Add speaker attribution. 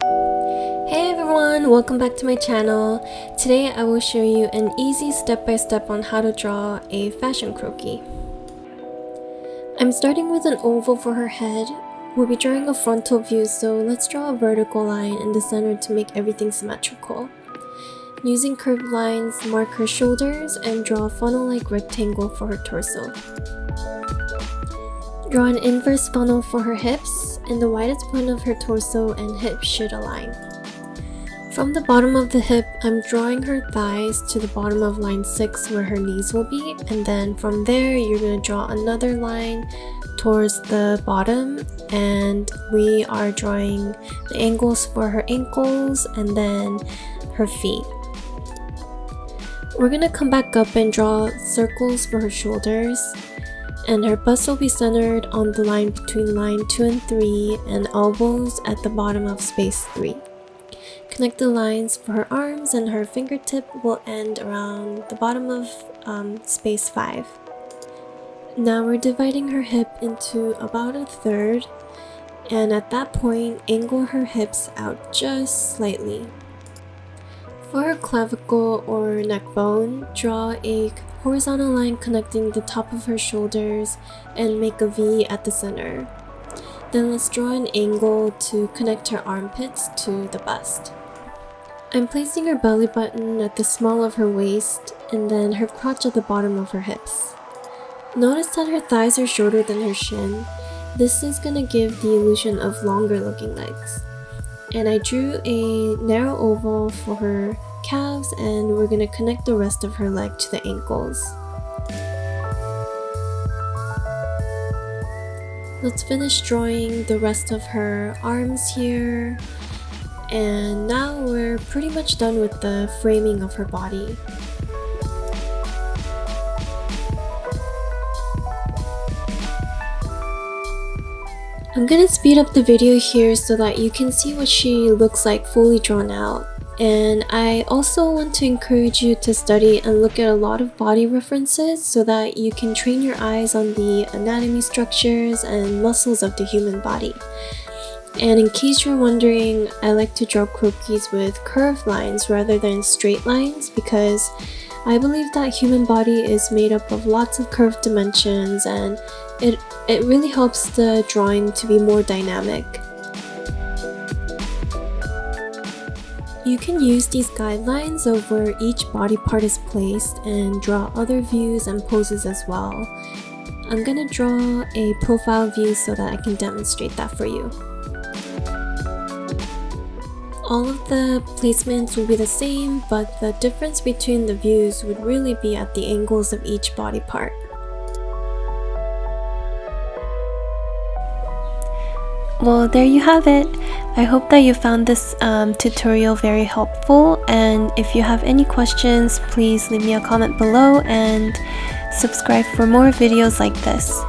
Speaker 1: Hey everyone, welcome back to my channel. Today I will show you an easy step-by-step on how to draw a fashion croquis. I'm starting with an oval for her head. We'll be drawing a frontal view, so let's draw a vertical line in the center to make everything symmetrical. Using curved lines, mark her shoulders and draw a funnel-like rectangle for her torso. Draw an inverse funnel for her hips, and the widest point of her torso and hips should align. From the bottom of the hip, I'm drawing her thighs to the bottom of line 6 where her knees will be, and then from there you're going to draw another line towards the bottom, and we are drawing the angles for her ankles and then her feet. We're going to come back up and draw circles for her shoulders, and her bust will be centered on the line between line 2 and 3 and elbows at the bottom of space 3. Connect the lines for her arms, and her fingertip will end around the bottom of space 5. Now we're dividing her hip into about a third, and at that point angle her hips out just slightly. For her clavicle or neck bone, draw a horizontal line connecting the top of her shoulders and make a V at the center. Then let's draw an angle to connect her armpits to the bust. I'm placing her belly button at the small of her waist and then her crotch at the bottom of her hips. Notice that her thighs are shorter than her shin. This is going to give the illusion of longer looking legs. And I drew a narrow oval for her calves, and we're going to connect the rest of her leg to the ankles. Let's finish drawing the rest of her arms here, and now we're pretty much done with the framing of her body. I'm gonna speed up the video here so that you can see what she looks like fully drawn out. And I also want to encourage you to study and look at a lot of body references so that you can train your eyes on the anatomy structures and muscles of the human body. And in case you're wondering, I like to draw croquis with curved lines rather than straight lines because I believe that human body is made up of lots of curved dimensions, and it really helps the drawing to be more dynamic. You can use these guidelines of where each body part is placed and draw other views and poses as well. I'm gonna draw a profile view so that I can demonstrate that for you. All of the placements will be the same, but the difference between the views would really be at the angles of each body part. Well, there you have it. I hope that you found this tutorial very helpful, and if you have any questions, please leave me a comment below and subscribe for more videos like this.